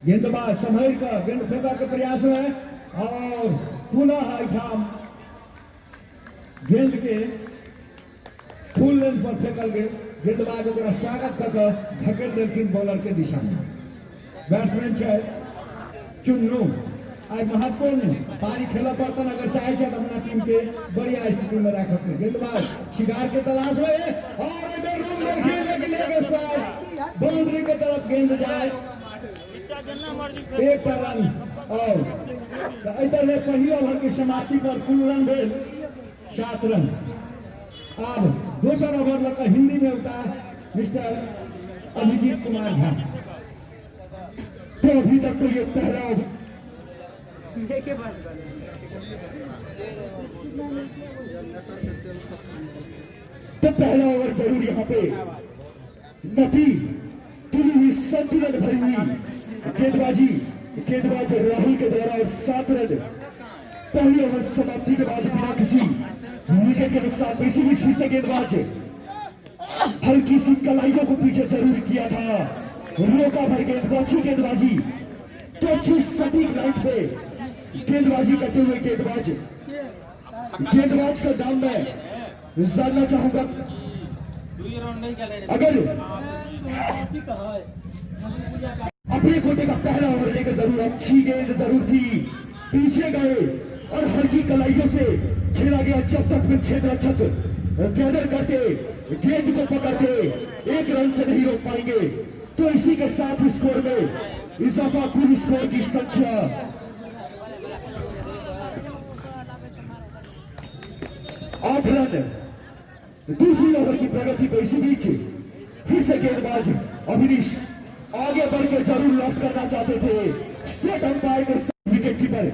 गेंदबाज संभल कर गेंद फेंका के प्रयास में और पुनः ठाम गेंद के फुल लेंथ पर फेंकल गए। गेंदबाज स्वागत कर धकेल देलखिन बॉलर के दिशा में। बैट्समैन है चुन्नू आज महत्वपूर्ण पारी खेल पड़ता अगर चाहे अपना टीम के बढ़िया स्थिति में रख गेंदबाज शिकार के तलाश में और बाउंड्री के तरफ गेंद जाए एक रन और पहले ओवर की समाप्ति पर कुल रन भेल 7 रन। अब दूसरा ओवर लगा हिंदी में होता मिस्टर अभिजीत कुमार झा। तो अभी तक तो ये पहला ओवर जरूर यहाँ पे नदी तुली हुई संतुलन भरी हुई गेंदबाज राहुल के द्वारा 7 रन पहले ओवर समाप्ति के बाद बिना किसी विकेट के नुकसान पे। इसी बीच फिर से गेंदबाज हल्की सी कलाइयों को पीछे जरूर किया था, रोका भर गेंद को अच्छी गेंदबाजी तो अच्छी सटीक लाइट पे गेंदबाजी करते हुए गेंदबाज का नाम मैं जानना चाहूंगा। अगर अपने कोटे का पहला ओवर लेकर जरूर अच्छी गेंद जरूर थी, पीछे गए और हल्की कलाइयों से खेला गया जब तक में 6 रक्षक गैदर करते गेंद को पकड़ते 1 रन से नहीं रोक पाएंगे। तो इसी के साथ स्कोर में इजाफा कुल स्कोर की संख्या 8 रन। दूसरी ओवर की प्रगति पे इसी बीच फिर से गेंदबाज अभिनीश आगे बढ़ के जरूर लॉफ्ट करना चाहते थे। स्टेट अंपायर के विकेट कीपर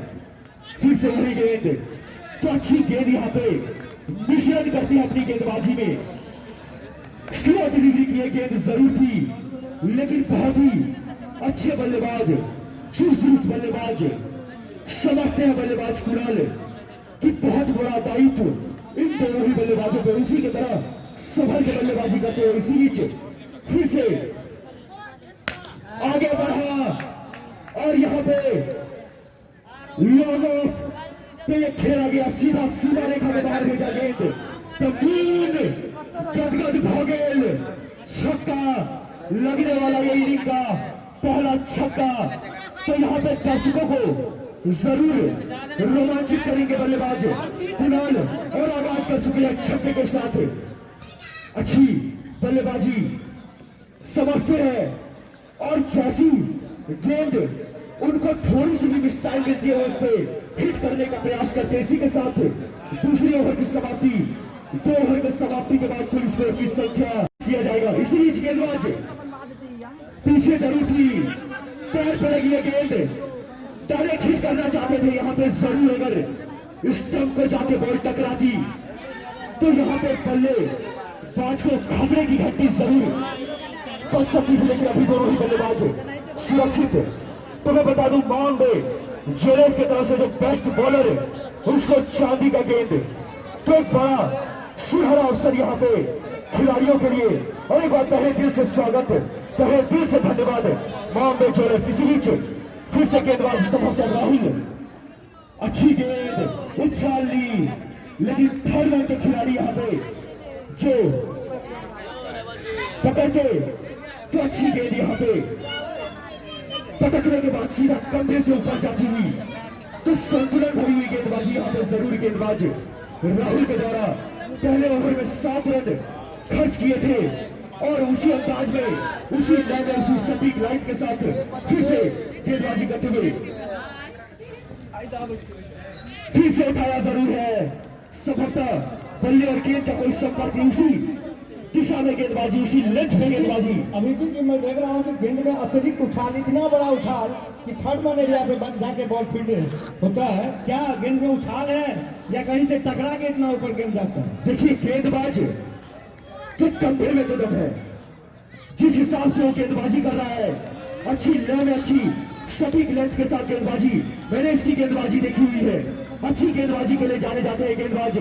फिर से वही गेंद तो अच्छी गेंद यहाँ पे मिश्रण करती है अपनी गेंदबाजी में। स्लो डिलीवरी की गेंद जरूर थी लेकिन बहुत ही अच्छे बल्लेबाज चूस बल्लेबाज समझते हैं बल्लेबाज कुणाल कि बहुत बड़ा दायित्व इन दोनों ही बल्लेबाजों पे उसी की तरह संभल के बल्लेबाजी करते हुए इसी बीच फिर से आगे बढ़ा और यहाँ पे लॉन्ग ऑफ पे खेला गया सीधा रेखा में बाहर भेजा गेंद तो गदगद भोगेल छक्का लगने वाला ये इनिंग का पहला छक्का। तो यहाँ पे दर्शकों को जरूर रोमांचित करेंगे बल्लेबाज कुणाल और आगाज कर चुके हैं छक्के के साथ। अच्छी बल्लेबाजी समझते हैं और जैसी गेंद उनको थोड़ी सी भी मिसटाइम मिलती है उस पर हिट करने का प्रयास करते। इसी के साथ दूसरी ओवर की समाप्ति 2 ओवर की समाप्ति के बाद कुल स्कोर की संख्या किया जाएगा। इसी बीच गेंदबाज पीछे जरूर थी, पैर पर लगी गेंद डायरेक्ट हिट करना चाहते थे। यहाँ पे जरूर अगर स्टंप को जाके बॉल टकराती तो यहाँ पे बल्ले बाज को खतरे की घंटी जरूर बच सकती थी, लेकिन अभी दोनों ही बल्लेबाज सुरक्षित। तो मैं बता दूं बॉम्बे जेलर्स की तरफ से जो बेस्ट बॉलर उसको चांदी का गेंद तो एक बड़ा सुनहरा अवसर यहाँ पे खिलाड़ियों के लिए और एक बार तहे दिल से स्वागत, तहे दिल से धन्यवाद बॉम्बे जेलर्स। इसी बीच फिर से गेंदबाज संभवतः राहुल अच्छी गेंद उछाल ली लेकिन 3rd रन के खिलाड़ी यहाँ पे जो पकड़ते तो अच्छी गेंद यहाँ पे पटकने के बाद सीधा कंधे से ऊपर जाती हुई तो संतुलन भरी हुई गेंदबाजी यहाँ पे जरूर गेंदबाज राहुल के द्वारा पहले ओवर में 7 रन खर्च किए थे और उसी अंदाज में उसी लय उसी सटीक लाइट के साथ फिर से गेंदबाजी करते हुए फिर से उठाया जरूर है। सफलता बल्ले और गेंद का कोई संपर्क नहीं, उसी दिशा में गेंदबाजी उसी लेंथ में गेंदबाजी। अभी जी मैं देख रहा हूँ कि गेंद में अत्यधिक उछाल, इतना बड़ा उछाल कि 3rd मैन एरिया पे जाके बॉल फील्ड होता है। क्या गेंद में उछाल है या कहीं से टकरा के इतना ऊपर गेंद जाता है? देखिए गेंदबाज के कंधे में तो दम है, जिस हिसाब से वो गेंदबाजी कर रहा है अच्छी लेन अच्छी सटीक लेंथ के साथ गेंदबाजी मैंने इसकी गेंदबाजी देखी हुई है। अच्छी गेंदबाजी के लिए जाने जाते हैं गेंदबाज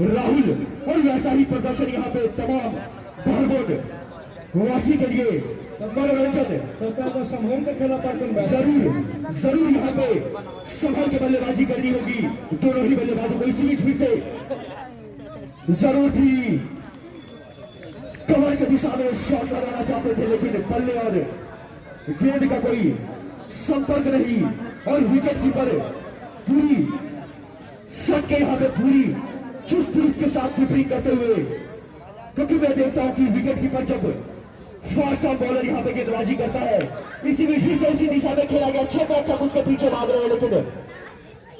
राहुल और वैसा ही प्रदर्शन यहाँ पे तमाम भागोड वासी के लिए मनोरंजन तो संभल के खेला पड़ता है। जरूर यहाँ पे संभल के बल्लेबाजी करनी होगी दोनों ही बल्लेबाजों को। इसी बीच फिर से जरूर थी कमर की दिशा में शॉट लगाना चाहते थे, लेकिन बल्ले और गेंद का कोई संपर्क नहीं और विकेट कीपर पूरी सबके यहाँ पे पूरी चुस्त दुरुस्त के साथ कीपिंग करते हुए, क्योंकि मैं देखता हूं कि विकेट कीपर जब फास्ट ऑफ बॉलर यहाँ पे गेंदबाजी करता है, इसी बीच भी इसी दिशा में खेला गया छह अच्छा उसके पीछे भाग रहे हैं, लेकिन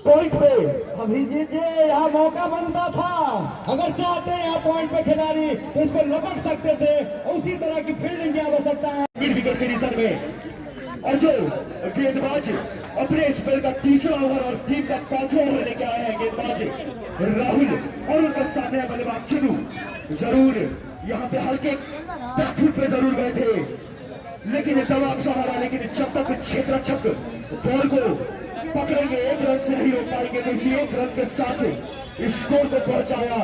पॉइंट पे अभी जीजिए, यहाँ मौका बनता था। अगर चाहते हैं यहाँ पॉइंट पे खिलाड़ी तो इसको लपक सकते थे। उसी तरह की फील्डिंग की आवश्यकता है विकेट के निशान में। और जो गेंदबाज अपने स्पेल का तीसरा ओवर और टीम का पांचवा ओवर लेके आए हैं गेंदबाज राहुल और उनके सामने बल्लेबाज चुनू, जरूर यहाँ पे हल्के बैकफुट पे जरूर गए थे, लेकिन दबाव सहारा, लेकिन जब तक क्षेत्ररक्षक बॉल को पकड़ेंगे एक रन से नहीं रोक पाएंगे, तो इसी एक रन के साथ स्कोर को पहुंचाया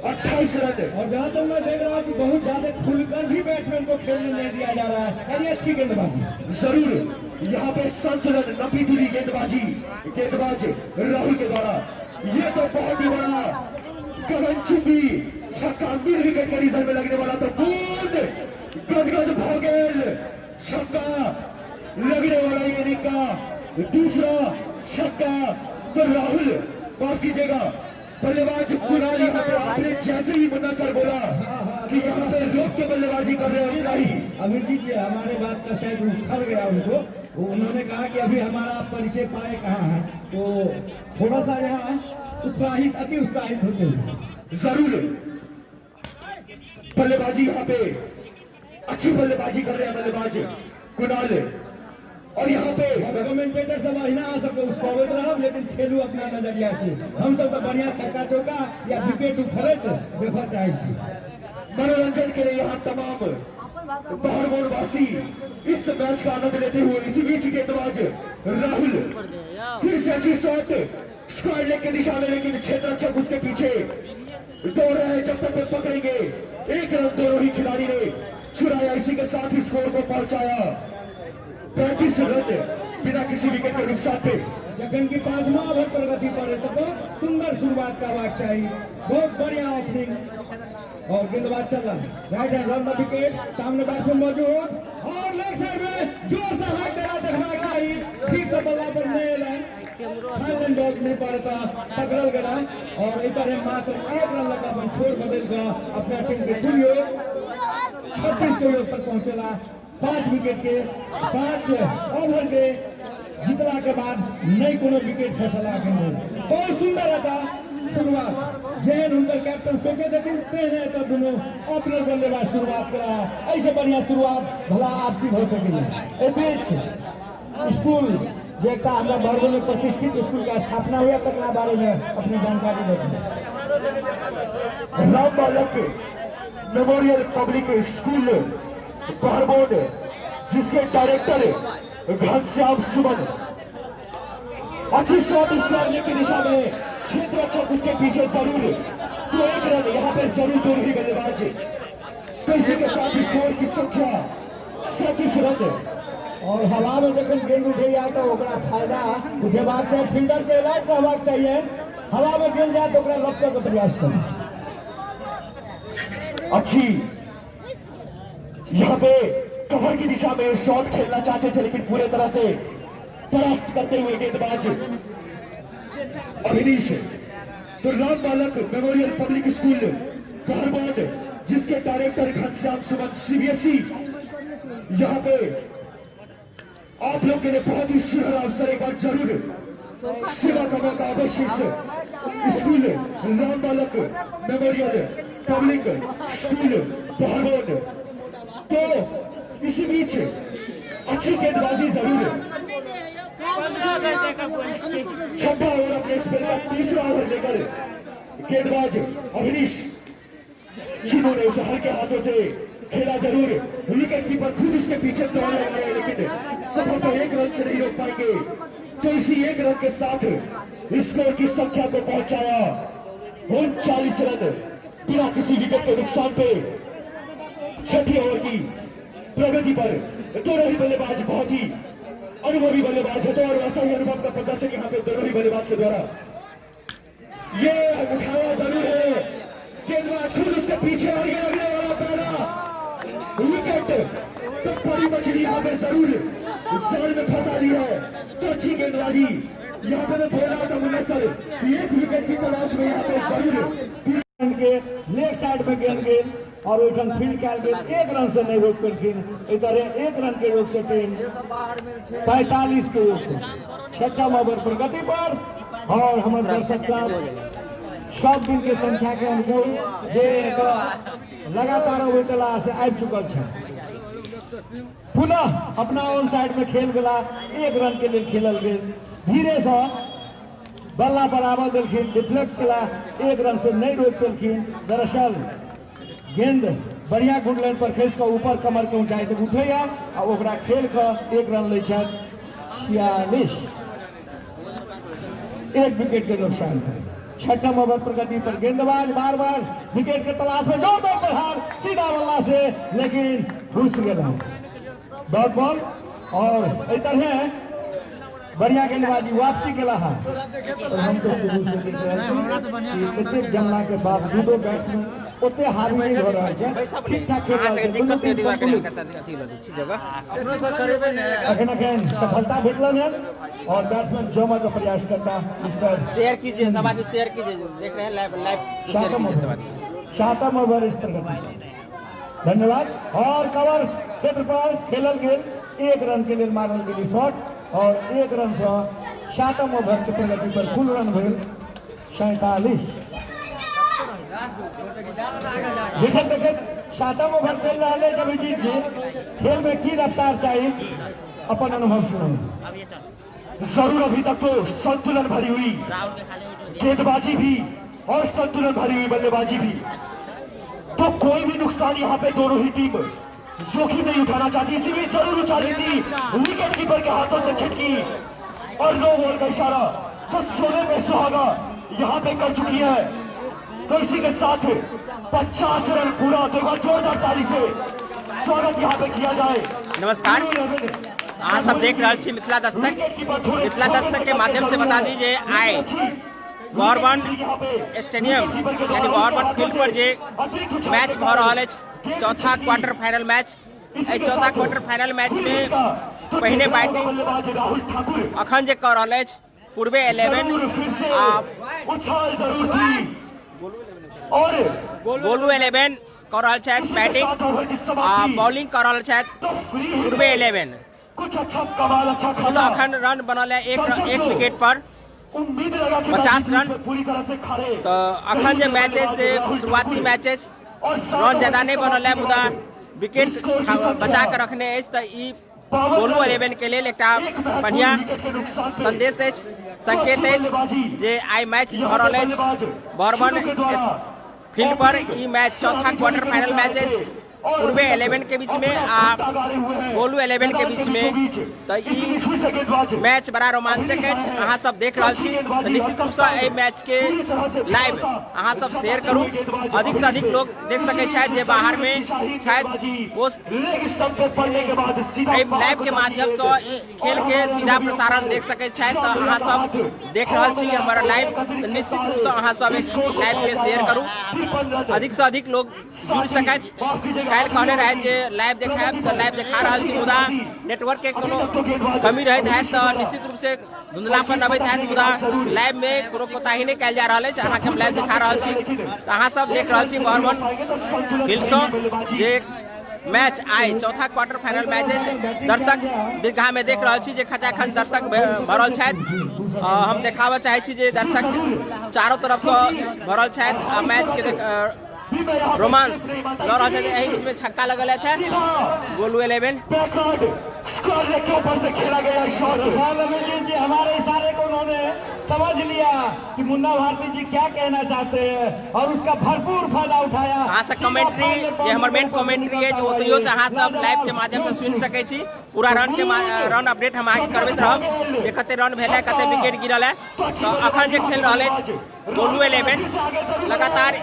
28 रन। और जहां तक मैं देख रहा हूँ कि बहुत ज्यादा खुलकर भी बैट्समैन को खेलने नहीं दिया जा रहा है, यानी अच्छी गेंदबाजी। जरूर यहाँ पे संतुलन नपीतुली गेंदबाज राहुल के द्वारा ये तो बहुत ही बड़ा गगनचुंबी छक्का मिड विकेट के रिजल्ट में लगने वाला, तो बूंद गदगद भोगेल छक्का लगने वाला, ये इनिंग दूसरा छक्का। तो राहुल माफ कीजिएगा बल्लेबाज कुणाल, यहाँ पे आपने जैसे ही मुन्ना सर बोला कि यहाँ पे रोक के बल्लेबाजी कर रहे हैं नहीं। अभिजीत जी हमारे बात का शायद उखड़ गया उनको, उन्होंने कहा कि अभी हमारा परिचय पाए कहाँ है, तो थोड़ा सा यहाँ उत्साहित अति उत्साहित होते हुए जरूर बल्लेबाजी यहाँ पे अच्छी बल्लेबाजी कर रहे हैं बल्लेबाज कुणाल। और यहाँ पे कमेंटेटर सब ना आ सके उसको बोल रहा हूँ, लेकिन खेलू अपना नजरिया से। हम सब तो बढ़िया छक्का चौका या विकेट उखड़त देखो चाहे छी। मनोरंजन के लिए यहाँ तमाम बाहरवासी इस मैच का आनंद लेते हुए, इसी बीच गेंदबाज राहुल फिर से अच्छी शॉट स्क्वायर लेग की दिशा में, लेकिन क्षेत्ररक्षक उसके पीछे दौड़ रहे हैं। जब तक वे पकड़ेंगे एक रन दोनों ही खिलाड़ी ने चुराया, इसी के साथ ही स्कोर को पहुंचाया 35 रन बिना किसी विकेट के नुकसान पे। जखन की पांचवा ओवर प्रगति पर है तो बहुत सुंदर शुरुआत का बात चाहिए, बहुत बढ़िया ओपनिंग और गेंदबाज चल रहा है right hand run the wicket, सामने बैट्समैन मौजूद और लेग साइड में जोर से हाथ देना देखना चाहिए, ठीक से बल्ला पर नेल है फाइनल डॉग नहीं पड़ता पकड़ गया और इधर मात्र एक रन लगा अपन छोड़ बदल का अपना टीम के कुल योग 36 के योग पर पहुंचेला। 5 विकेट के 5 ओवर के जितना के बाद नहीं कोनो विकेट फैसला के बहुत सुंदर रहता शुरुआत जहन उनकर कैप्टन सोचे थे तेने तो दोनों ओपनर बल्लेबाज शुरुआत करा, ऐसे बढ़िया शुरुआत भला आपकी हो सके। स्कूल जो एक वर्ग में प्रतिष्ठित स्कूल का स्थापना हुआ तक बारे में अपनी जानकारी देते राम बालक मेमोरियल पब्लिक स्कूल बहरमोड, जिसके डायरेक्टर घनश्याम सुमन अच्छी शॉट स्क्वायर की दिशा में क्षेत्ररक्षक उसके पीछे जरूर, तो एक रन यहाँ पे जरूर दोनों ही बल्लेबाज, तो इसी के साथ स्कोर की संख्या 37 रन। और हवा में जब गेंद उठे जाए तो फायदा उठेबाक चाहिए, फील्डर के अलर्ट रहबाक चाहिए, हवा में गेंद जाए तो लपटे का प्रयास करें। अच्छी यहाँ पे कवर की दिशा में शॉट खेलना चाहते थे, लेकिन पूरे तरह से परास्त करते हुए गेंदबाज अभिनीश। तो राम बालक मेमोरियल पब्लिक स्कूल बहरमोड, जिसके डायरेक्टर घनश्याम सुमन सीबीएसई, यहाँ पे आप लोग के लिए बहुत ही सुनहरा अवसर, एक बार जरूर सेवा का मौका अवश्य स्कूल राम बालक मेमोरियल पब्लिक स्कूल बहरमोड। तो इसी बीच अच्छी गेंदबाजी जरूर, छठा ओवर अपने स्पेल का तीसरा ओवर लेकर गेंदबाज अभिनीश, जिन्होंने उसे हल्के हाथों से खेला जरूर, विकेट कीपर खुद उसके पीछे दौड़ लगा रहे, लेकिन सफल तो एक रन से नहीं रोक पाएंगे, तो इसी एक रन के साथ स्कोर की संख्या को पहुंचाया 39 रन बिना किसी विकेट के नुकसान पे। छठी ओवर की प्रगति पर दोनों ही बल्लेबाज बहुत ही अनुभवी बल्लेबाज है, तो और ऐसा ही अनुभव का प्रदर्शन यहाँ पे दोनों ही बल्लेबाज के द्वारा ये उठाया जरूर है। गेंदबाज खुद उसके पीछे आ गया, अगले वाला पहला विकेट। तो बड़ी मछली यहाँ पे जरूर जाल में फंसा दी है, तो अच्छी गेंदबाजी यहाँ पे मैं बोल रहा था मुन्ना सर, एक विकेट की तलाश में यहाँ पे जरूर के लेग साइड में गेंद गेंद और ओठन फील्ड कैल गेंद 1 रन से नहीं रोक करखिन। इधर 1 रन के योग से टीम 45 के योग छठा ओवर प्रगति पर। और हमारे दर्शक साहब सब दिन के संख्या के अनुभव जे लगातार अवतला से आ चुकल है, पुनः अपना ऑन साइड में खेल गला 1 रन के लिए खेलल गेंद धीरे से बल्ला बराबर दिलखिन, डिफ्लेक्ट कला 1 रन से नहीं रोक दिलखिन। दरअसल गेंद बढ़िया गुड लाइन पर खेस कर ऊपर कमर के ऊंचाई तक उठैया और ओकरा खेल कर 1 रन ले 46, 1 विकेट के नुकसान है। छठा ओवर प्रगति पर गेंदबाज बार बार विकेट के तलाश में जोरदार प्रहार सीधा बल्ला से, लेकिन घुस गया डॉट बॉल। और इधर है बढ़िया गेंदबाजी वापसी के रहा। तो हम तो शुरू से देख रहे हैं कि इतने जमला के बावजूद बैट्समैन उतने हार नहीं हो रहा है, ठीक ठाक खेल रहा है। अखन अखन सफलता भेटल है और बैट्समैन जमा का प्रयास करता मिस्टर शेयर कीजिए, समाज शेयर कीजिए, देख रहे हैं लाइव शातम ओवर इस प्रगति। धन्यवाद। और कवर क्षेत्र पर खेलल गेंद 1 रन के लिए मारल गेली शॉट और 1 रन से शातम ओवर के प्रगति पर कुल रन भेल 47। देखत देखत शातम ओवर चल रहा है। जब जीत जी खेल में की रफ्तार चाहिए, अपन अनुभव सुनो। जरूर अभी तक तो संतुलन भरी हुई गेंदबाजी भी और संतुलन भरी हुई बल्लेबाजी भी, तो कोई भी नुकसान यहाँ पे दोनों ही टीम जोखिम नहीं उठाना चाहती, इसीलिए जरूर उछाली थी, विकेट कीपर के हाथों से छिटकी और नो बॉल का इशारा, तो सोने पे सुहागा यहाँ पे कर चुकी है। तो इसी के साथ 50 रन पूरा, तो एक बार जोरदार ताली से स्वागत यहाँ पे किया जाए। नमस्कार, अहाँ सब देख रहे छी मिथिला दस्तक। मिथिला दस्तक के माध्यम से बता दीजिए आए बॉर्बन स्टेडियम यानी बॉर्बन फील्ड पर जे मैच भ रहा है, चौथा क्वार्टर फाइनल मैच। चौथा क्वार्टर फाइनल मैच में पहले बैटिंग अखन जे कर रहा है पूर्वे 11 गोलू 11 कर रहा है बैटिंग, बॉलिंग कर रहा है पूर्वे 11। अखन रन बनल है एक विकेट पर 50 रन। तो अखन जो मैच है से शुरुआती मैच है, रन ज्यादा नहीं बनल है, मुदा विकेट बचा कर रखने है। तो गोलू 11 के लिए एक बढ़िया संदेश है, संकेत है जे आई मैच भ रहा है बॉर्बन फील्ड पर। ई मैच चौथा क्वार्टर फाइनल मैच है पूर्वे 11 के बीच में आ गोलू 11 के बीच में। तो ई मैच बड़ा रोमांचक है, अहाँ सब देख रहा छी। तो निश्चित रूप से मैच के लाइव अहाँ सब शेयर करूँ, अधिक से अधिक लोग देख सके शायद जे बाहर में शायद वो लाइव के माध्यम से खेल के सीधा प्रसारण देख सके शायद। तो अहाँ सब देख रहा छी हमारा लाइव, तो निश्चित रूप से अहाँ सब लाइव के शेयर करूँ, अधिक से अधिक लोग जुड़ सके। काल कहने रहे जे लाइव देखा तो लाइव देखा रहा छी, मुदा नेटवर्क के कोनो कमी रहत है तो निश्चित रूप से धुंधलापन अबैत है, मुदा लाइव में कोनो कोताही नहीं कल जा रहा है। अहाँ के हम लाइव दिखा रहा छी, तो अहाँ सब देख रहा छी बॉर्बन फील्ड से जे मैच आए चौथा क्वार्टर फाइनल मैच है। दर्शक दीर्घा में देख रहा छी जे खचाखच दर्शक भरल छथि। हम देखाबऽ चाहे छी जे दर्शक चारों तरफ से भरल छथि। मैच के रोमांस लड़ रहा है, यही बीच में छक्का लगल है गोलू 11 के ऊपर से खेला गया शॉट। जी हमारे इशारे को उन्होंने समझ लिया कि मुन्ना भारती जी क्या कहना चाहते हैं और उसका भरपूर फायदा उठाया। अहाँ से कमेंट्री ये हमर मेन कमेंट्री है जो ओतहियो से अहाँ सब लाइव के माध्यम से सुन सके छी। पूरा रन अपडेट हम आगे करबैत रहब जे कते रन भेल है, कते विकेट गिरल है। तो अखन जे खेल रहा है गोलू 11 लगातार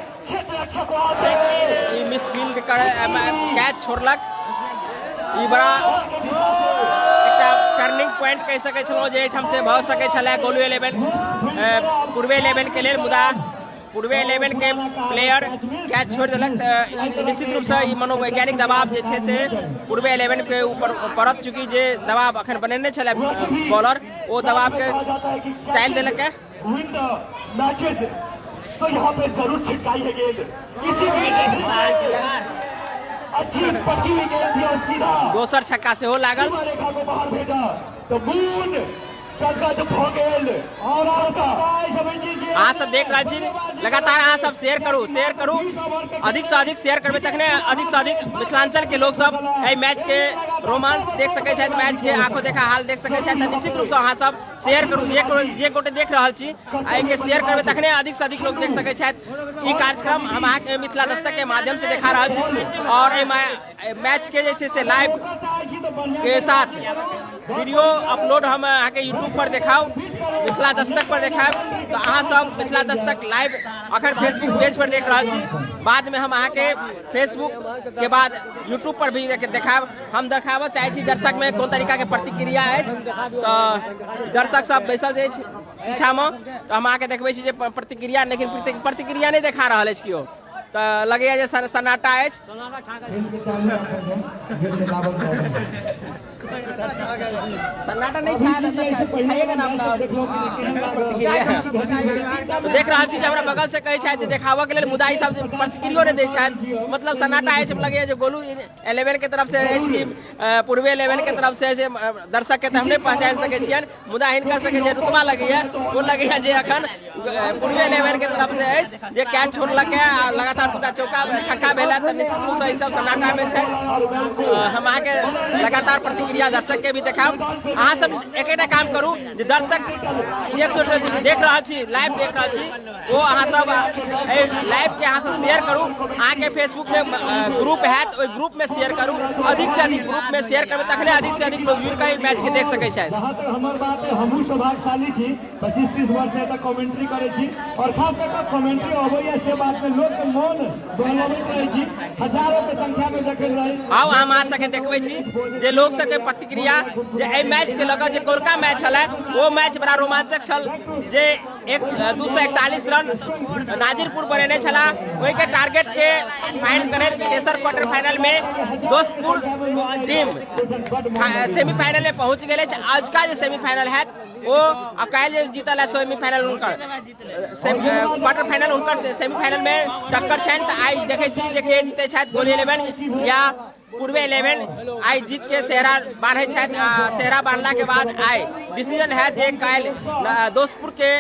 मिसफील्ड कैच छोड़लक ई बड़ा एकटा टर्निंग पॉइंट कह सकै छलहुँ जे एहिठाम से भऽ सकै छलै गोलू 11 पूर्वे 11 के लेल, मुदा पूर्वे 11 के प्लेयर कैच छोड़ि देलक। निश्चित रूपसँ ई मनोवैज्ञानिक दबाव जे छै से पूर्वे 11 के ऊपर पड़त, चूँकि जे दबाव अखन बनेने छलै बॉलर ओ दबाव के टाइल देलक है। तो यहाँ पे जरूर छिटकाई है गेंद, इसी बीच अच्छी पकी गेंद थी और सीधा दोसर छक्का से हो लागल। सीमा रेखा को बाहर भेजा तो मून गदगद भऽ गेल। और अहाँ सब देख रहल छी, लगातार अहाँ सब शेयर करू, अधिक से अधिक शेयर करबै तखने अधिक से अधिक मिथिलांचल के लोग सब एहि मैच के रोमांच देख सकै छथि, मैच के आंखों देखा हाल देख सकै छथि। निश्चित रूप से अहाँ सब शेयर करू, जे गोटे देख रहल छी एहि के शेयर करबै तखने अधिक से अधिक लोग देख सकै छथि। ई कार्यक्रम हम अहाँ के मिथिला दस्तक के माध्यम से देखा रहल छी और एहि मैच के जे छै से लाइव के साथ वीडियो अपलोड हम अहाँ के यूट्यूब पर देखाओ, मिथिला दस्तक पर देखाब। तो अहाँ सब मिथिला दस्तक लाइव अखन फेसबुक पेज पर देख रहल छी, बाद में हम अहाँ के फेसबुक के बाद यूट्यूब पर भी देखाब। हम देखाबऽ चाहै छी दर्शक में कोन तरीका के प्रतिक्रिया अछि। तो दर्शक सब बैसल अछि पीछा में, तो हम अहाँ के देखबै छी जे प्रतिक्रिया, लेकिन प्रतिक्रिया नहीं देखा रहल अछि कियो, तो लगैया जे सन्नाटा अछि। सन्नाटा नहीं छाएगा ना। देख रहा छी हमरा बगल से कहै छथि देखाबऽ के लेल, मुदा ई सब प्रतिक्रिया नहीं दै छथि, मतलब सन्नाटा अछि। लगैया जे गोलू 11 के तरफ से अछि कि पूर्वे 11 के तरफ से दर्शक के हम नहीं पहचान सकै छियनि, मुदा हिनकर सबके जे रुतबा लगैया वो लगैया जे अखन पूर्वे 11 के तरफ से अछि जे कैच छोड़लक है, लगातार दूटा चौका छक्का भेला। तो निश्चित रूप से ई सब सन्नाटा में छै। हम अहाँ के लगातार प्रतिक्रिया दर्शक के भी देखाब। अहाँ सब एकेटा काम करू जे दर्शक जे देख रहल छी, लाइव देख रहल छी, वो अहाँ सब लाइव के अहाँ सब शेयर करू। अहाँ के फेसबुक में ग्रुप है तो ओहि ग्रुप में शेयर करू, अधिक से अधिक ग्रुप में शेयर करबै तखने अधिक से अधिक लोग जुड़ के मैच के देख सकै छथि। जहाँ तक हमर बात है, हमहूँ सौभाग्यशाली छी, 25-30 वर्ष से तक कमेंट्री करे छी और खास कर कमेंट्री अबैया से बात में लोग के मन बहलावैत रहे छी, हजारों के संख्या में देखल रहे। आओ हम अहाँ सबके देखबै छी जे लोग सबके प्रतिक्रिया जे एहि मैच के लऽ कऽ जे कोलका मैच छलै वो मैच बड़ा रोमांचक छल, जे 241 रन नाजिरपुर बनेने छला, ओहि के टारगेट के फाइंड करैत तेसर क्वार्टर फाइनल में दोस्तपुर टीम सेमीफाइनल में पहुंच गेल अछि। आजुका जे सेमीफाइनल है वो काल्हि जीतल है सेमीफाइनल, हुनकर क्वार्टर फाइनल हुनकर सेमीफाइनल में टक्कर छनि। तऽ आइ देखै छी जे के जीतै छथि, गोलू 11 या पूर्वे 11 आई जीत के सेहरा बांधे छथि। सेहरा बांधला के बाद आई डिसीजन है जे काल्हि दोस्तपुर के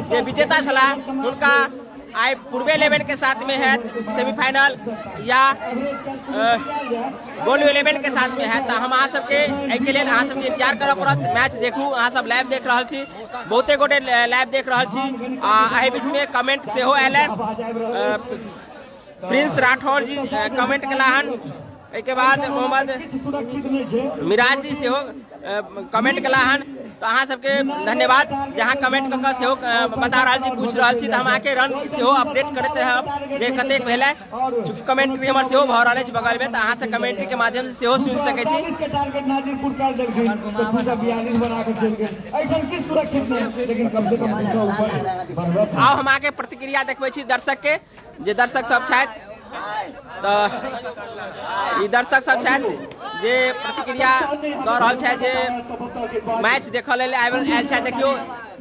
जे विजेता छला हुनका आई पूर्वे 11 के साथ में है सेमीफाइनल या गोलू 11 के साथ में है। तो हम अहाँ सबके एहिके लेल अहाँ सबके इंतजार करऽ पड़त। मैच देखू, अहाँ सब लाइव देख रहल छी, बहुते गोटे लाइव देख रहल छी। एहि बीच में कमेंट सेहो आयल है, प्रिंस राठौर जी कमेंट केला हन, एक बाद मोहम्मद मिराज जी सेहो कमेंट केला हन। तो अहाँ सबके धन्यवाद जहाँ कमेंट कऽ सेहो बता रहल छी, पूछ रहल छी। तो हम अहाँके रन सेहो अपडेट करते हैं जे कतेक भेल है, चूँकि कमेंट्री हमर सेहो भऽ रहल अछि बगल में, तो अहाँ से कमेंट्री के माध्यम से सेहो सुनि सकै छी। आओ हम अहाँके प्रतिक्रिया देखबै छी दर्शक के, जे दर्शक सब छथि। तो ई दर्शक सब छथि जे प्रतिक्रिया दऽ रहल छथि, जे मैच देखऽ लेल आयल छथि। देखियो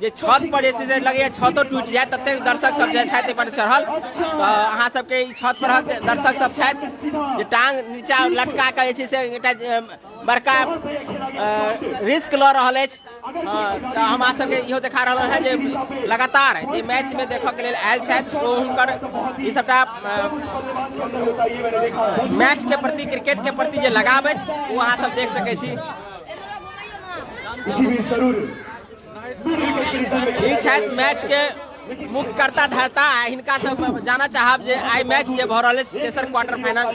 जे छत पर जे से लगैया छतो टूटि जाए, तते दर्शक सब जे छथि पर चढ़ल। तो अहाँ सबके ई छत पर दर्शक सब छथि जे टांग नीचा लटका के जे छै से एकटा बड़का रिस्क लऽ रहल अछि। तो हम अहाँ सबके इहो देखा रहल है जे लगातार जे मैच में देखऽ के लेल आयल छथि, ओ हुनकर ई सबटा मैच के प्रति, क्रिकेट के प्रति जे लगाव अछि वो अहाँ सब देख सकै छी। ई छथि मैच के मुख्य करता धरता। हिनका सब जाना चाहब जे आई मैच जे भऽ रहल अछि तेसर क्वार्टर फाइनल,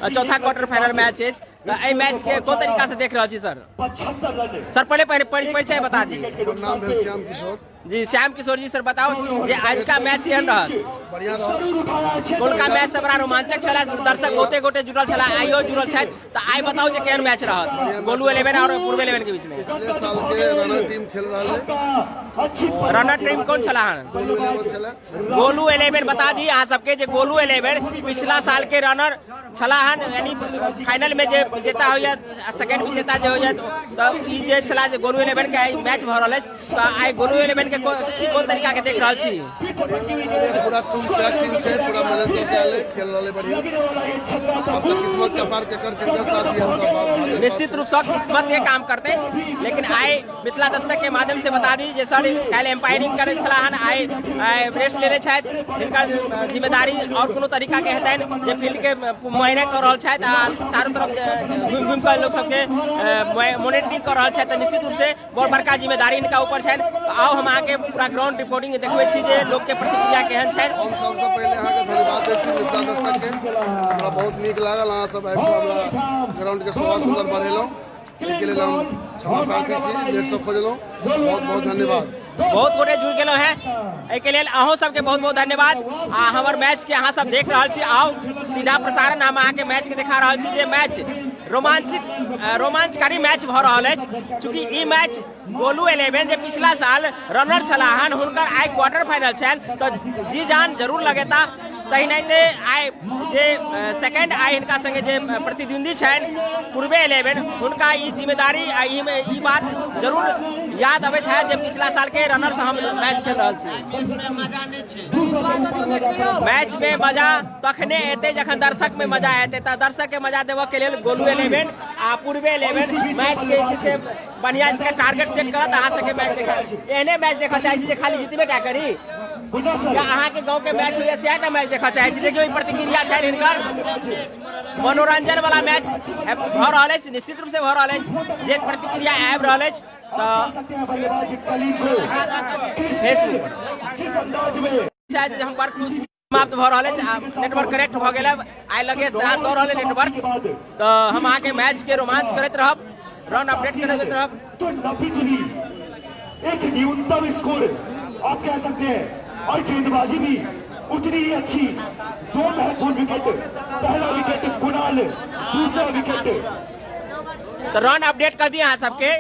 चौथा क्वार्टर फाइनल मैच अछि, तो मैच के कौन तरीका से देख रहा छी सर? 75 रन। सर पहले परिचय बता दी। नाम है श्याम किशोर जी श्याम किशोर जी, सर बताओ जे आज का मैच केहन रहा? बढ़िया रहा। कौन का मैच से बड़ा रोमांचक चला, दर्शक बहुते गोटे जुड़ल चला, आइयो जुड़ल छै, तो आई बताओ जे केहन मैच रहा गोलू 11 और पूर्व 11 के बीच में? पिछले साल के रनर टीम खेल रहा है। रनर टीम कौन चला है? गोलू 11 बता दी अहाँ सबके जे गोलू 11 पिछला साल के रनर छला हन, यानी फाइनल में जे विजेता हो जाए, सेकंड विजेता जे हो जाए, तो ई जे छला जे गोलू 11 के मैच भ रहल अछि, तो आई गोलू 11 के कोन तरीका के देख रहल छी? पूरा टीम छै, पूरा मैनेज करके आले, खेल रहले बढ़िया। अब तक किस्मत का पार के करके साथ दिया। निश्चित रूप से किस्मत के काम करते, लेकिन आए मिथिला दस्तक के माध्यम से बता दी जे सर काल एम्पायरिंग करे छला हन, आए रेस्ट लेने छथि, हिनकर जिम्मेदारी और कोनो तरीका के हेतनि जे फील्ड के मुआयना कर रहल छथि, चारों तरफ घूम घूम कर लोग सबके मॉनिटरिंग कर रहल छथि, निश्चित रूप से बहुत बड़का जिम्मेदारी इनका ऊपर छनि। तो आओ हम आके पूरा ग्राउंड रिपोर्टिंग देखबे छी जे लोग के प्रतिक्रिया केहन छनि। हम सबसे पहले अहाँ के धन्यवाद दै छी मिथिला दस्तक के, हमरा बहुत नीक लागल अहाँ सब आबि कऽ हमरा ग्राउंड के शोभा सुंदर बढ़ेलहुँ, एहिके लेल हम क्षमा प्रार्थी छी, लेट से खोजलहुँ, बहुत बहुत धन्यवाद। बहुत गोटे जुड़ गेलो हैं, एहिके लेल अहों सबके बहुत बहुत धन्यवाद। हमर मैच के अहाँ सब देख रहल छी, आओ सीधा प्रसारण हम अहाँ के मैच के देखा रहल छी जे मैच रोमांचकारी मैच भ रहल अछि, चूँकि ई मैच गोलू 11 जे पिछला साल रनर छला हन, हुनकर आइ क्वार्टर फाइनल छल, तो जी जान जरूर लगेता। तहिनाते आइ जे सेकंड आइ हिनका संगे जे प्रतिद्वंदी छनि पूर्व 11, हुनका ई जिम्मेदारी ई बात जरूर याद अबैत है जे पिछला साल के रनर से हम मैच खेल रहल छी। मैच में मजा तखने एते जखन दर्शक में मजा एते, त दर्शक के मजा देबऽ के लेल गोलू 11 आ पूर्व 11 मैच के से बढ़िया से टारगेट सेट करत अहाँ सबके मैच देखा। एहने मैच देखा चाहे छी जे खाली जितबे टा करी, या अहाँ के गांव के मैच हुए से मैच देखा चाहे छी? देखियो प्रतिक्रिया छै हिनकर, मनोरंजन वाला मैच भ रहल अछि, निश्चित रूप से भ रहल अछि, जे प्रतिक्रिया आबि रहल अछि। शायद हम पर खुश समाप्त भ रहल अछि, नेटवर्क करेक्ट भ गेल, आइ लगे साथ दऽ रहल नेटवर्क, तो हम अहाँ के मैच के रोमांच करैत रहब, रन अपडेट करैत रहब। तो नफी एक न्यूनतम स्कोर आप कह सकते हैं, और गेंदबाजी भी उतनी ही अच्छी। 2 महत्वपूर्ण विकेट, पहला विकेट कुणाल, दूसरा विकेट। तो रन अपडेट कर दिए अहाँ सबके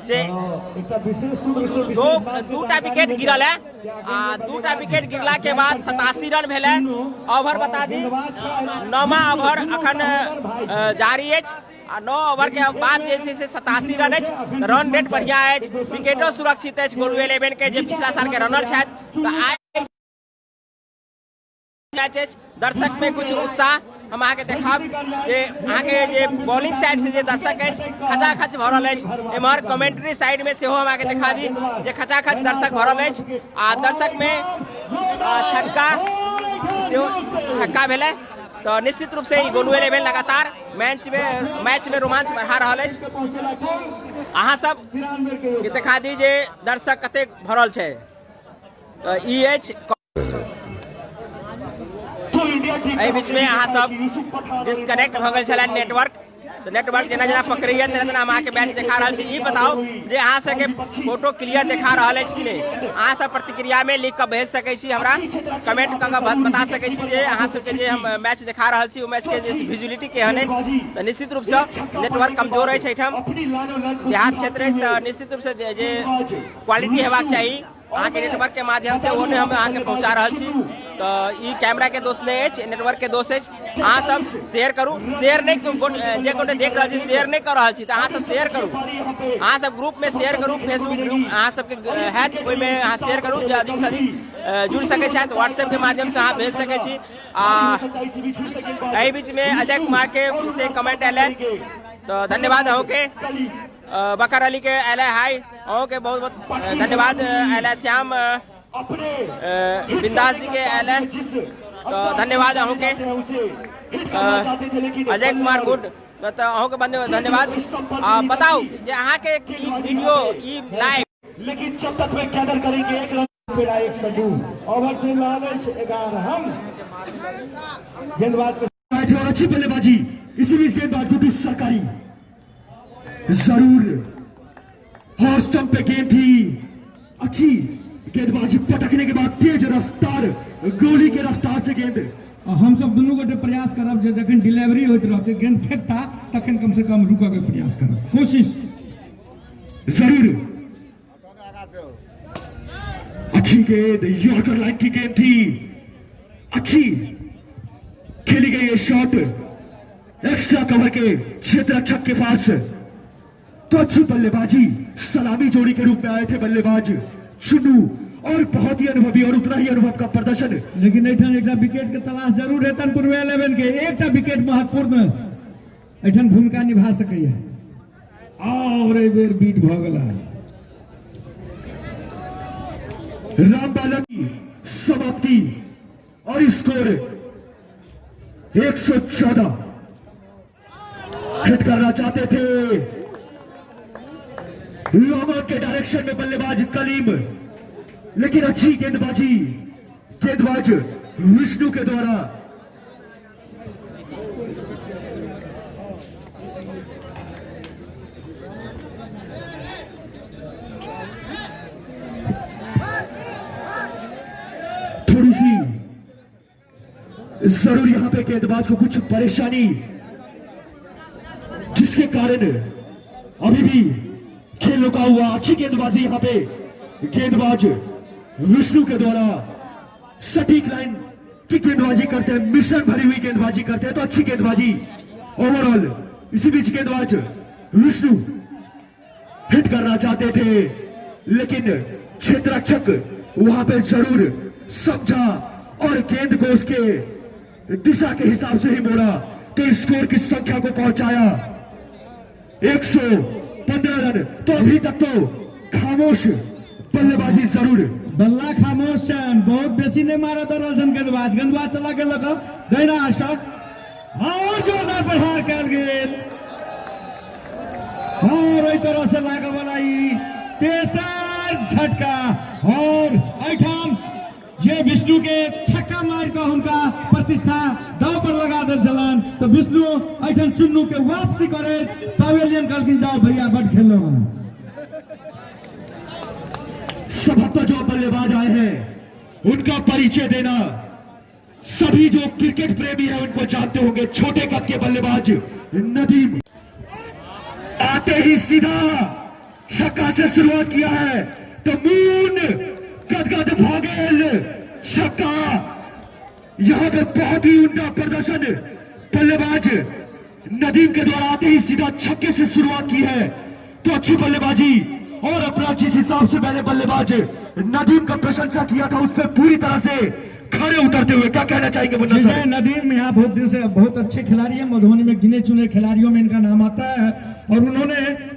जे दूटा विकेट गिरल है, दूटा विकेट गिरला के बाद 87 रन भेल है। ओवर बता दी 9वां ओवर अखन जारी अछि, 9 ओवर के बाद जे छै से 87 रन अछि, रन रेट बढ़िया अछि, विकेटो सुरक्षित अछि गोलू 11 के जे पिछला साल के रनर छथि। तो आइ मैच अछि, दर्शक में कुछ उत्साह हम अहाँ के देखाब जे अहाँ के जे बॉलिंग साइड से जे दर्शक अछि खचाखच भ रहल अछि, एम्हर कमेंट्री साइड में सेहो हम अहाँ के देखा दी जे खचाखच दर्शक भ रहल अछि, आ दर्शक में छक्का भेलै। तो निश्चित रूप से गोलू 11 लगातार मैच में रोमांच बढ़ा रहल अछि। अहाँ सब के देखा दी जे दर्शक कतेक भरल छै। तो ई अछि एहि बीच में अहाँ सब डिस्कनेक्ट भ गेल छलै नेटवर्क, तो नेटवर्क जेना जेना पकड़ैया तेना हम अहाँ के मैच देखा रहल छी। ई बताओ जे अहाँ सबके फोटो क्लियर देखा रहल अछि कि नहीं? अहाँ सब प्रतिक्रिया में लिख के भेज सकै छी, हमरा कमेंट क के बता सकै छी जे अहाँ सबके जे हम मैच देखा रहल छी ओ मैच के जे विजुअलिटी केहन अछि। तो निश्चित रूप से नेटवर्क कमजोर अछि एहिठाम, देहात क्षेत्र अछि, तो निश्चित रूप से जे क्वालिटी हेबाक चाही अहाँ के नेटवर्क के माध्यम से ओने हम अहाँ के पहुंचा रहल छी। तो ई कैमरा के दोष नहीं अछि, नेटवर्क के दोष अछि। अहाँ सब शेयर करू, शेयर नहीं जे गोटे देख रहल छी शेयर नहीं कर रहल छी, तो अहाँ सब शेयर करू, अहाँ सब ग्रुप में शेयर करू, फेसबुक ग्रुप अहाँ सबके है तो ओहिमे अहाँ शेयर करू जे अधिक से अधिक जुड़ सकै छथि। व्हाट्सएप के माध्यम से अहाँ भेज सकै छी। एहि बीच में अजय कुमार के से कमेंट एलन, तो धन्यवाद अहूँ के। बकर अली के एल हाई अहूँ के बहुत बहुत धन्यवाद। एल श्याम बिंदास जी के एल, तो धन्यवाद अहूँ के। अजय कुमार गुड, तो अहूँ के धन्यवाद। बताओ जे अहाँ के वीडियो ई लाइव, लेकिन जब तक वे कदर करेंगे एक रन ओवर चल रहा है 11 हम गेंदबाज को अच्छी बल्लेबाजी इसी बीच गेंदबाज को भी सरकारी जरूर हॉट स्टंप पे गेंद थी, अच्छी गेंदबाजी पटकने के बाद तेज रफ्तार गोली के रफ्तार से गेंद। हम सब दुनू गोटे प्रयास करब जे जखन डिलीवरी होइत रहते गेंद फेंकता तखन कम से कम रुकऽ के प्रयास करब, कोशिश जरूर। अच्छी गेंद यॉर्कर लाइन की गेंद थी, अच्छी खेली गई है शॉट एक्स्ट्रा कवर के क्षेत्र रक्षक के पास। तो अच्छी बल्लेबाजी, सलामी जोड़ी के रूप में आए थे बल्लेबाज चुन्नू और बहुत ही अनुभवी और उतना ही अनुभव का प्रदर्शन। लेकिन एठन एक विकेट के तलाश जरूर है पूर्व 11 के, एक विकेट महत्वपूर्ण एठन भूमिका निभा सकैया और एक बेर बीट भ गेला। रामबाला की समाप्ति और स्कोर 114। हिट करना चाहते थे लॉन्ग के डायरेक्शन में बल्लेबाज कलीम, लेकिन अच्छी गेंदबाजी गेंदबाज विष्णु के द्वारा। थोड़ी सी जरूर यहां पे गेंदबाज को कुछ परेशानी, जिसके कारण अभी भी खेल रुका हुआ। अच्छी गेंदबाजी यहां पे गेंदबाज विष्णु के द्वारा सटीक लाइन की गेंदबाजी करते हैं, मिश्रण भरी हुई गेंदबाजी करते हैं, तो अच्छी गेंदबाजी ओवरऑल। इसी बीच गेंदबाज विष्णु हिट करना चाहते थे, लेकिन क्षेत्र रक्षक वहां पे जरूर समझा और गेंद को उसके दिशा के हिसाब से ही मोड़ा, तो स्कोर की संख्या को पहुंचाया 115 रन। तो अभी तक तो खामोश बल्लेबाजी जरूर, बल्ला खामोश छन, बहुत बेसी नहीं मारा तो रजन गेंदबाज चला के लगा दैना आशा और जोरदार प्रहार कल गेल और ओई तरह से लागे वाला ई तेसर झटका और ऐठाम जे विष्णु के छक्का मार का उनका प्रतिष्ठा दाव पर लगा दे चलन, तो विष्णु ऐठन चुन्नू के वापसी करे पवेलियन कलकिन जाओ भैया बड़ खेलो। सब जो बल्लेबाज आए हैं उनका परिचय देना, सभी जो क्रिकेट प्रेमी है उनको जानते होंगे। छोटे कद के बल्लेबाज नदीम आते ही सीधा छक्का से शुरुआत किया है, तो मून गदगद भागेल छक्का। यहां पे बहुत ही उम्दा प्रदर्शन बल्लेबाज नदीम के द्वारा आते ही सीधा छक्के से शुरुआत की है, तो अच्छी बल्लेबाजी। और अपना जिस हिसाब से मैंने बल्लेबाज नदीम का प्रशंसा किया था उस पर पूरी तरह से खड़े उतरते हुए क्या कहना चाहेंगे मुन्ना सर? नदीम यहाँ बहुत दिन से बहुत अच्छे खिलाड़ी है, मधुबनी में गिने चुने खिलाड़ियों में इनका नाम आता है, और उन्होंने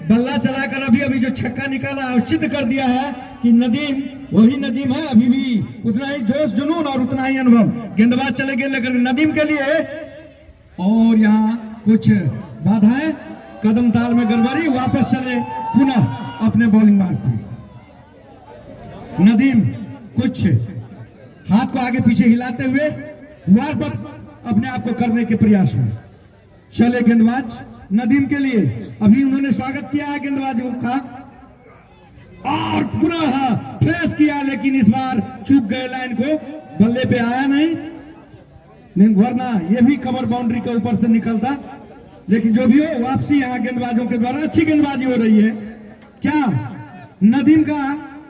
बल्ला चलाकर अभी जो छक्का निकाला और सिद्ध कर दिया है कि नदीम वही नदीम है, अभी भी उतना ही जोश जुनून और उतना ही अनुभव। गेंदबाज चले गए लेकर नदीम के लिए, और यहाँ कुछ बाधाएं, कदम ताल में गड़बड़ी, वापस चले पुनः अपने बॉलिंग मार्ग पे। नदीम कुछ हाथ को आगे पीछे हिलाते हुए वार्म अपने आप को करने के प्रयास में चले गेंदबाज नदीम के लिए। अभी उन्होंने स्वागत किया है गेंदबाजों का और पुनः फ्लैश किया, लेकिन इस बार चूक गए, लाइन को बल्ले पे आया नहीं, वरना ये भी कवर बाउंड्री के ऊपर से निकलता। लेकिन जो भी हो, वापसी यहाँ गेंदबाजों के द्वारा अच्छी गेंदबाजी हो रही है। क्या नदीम का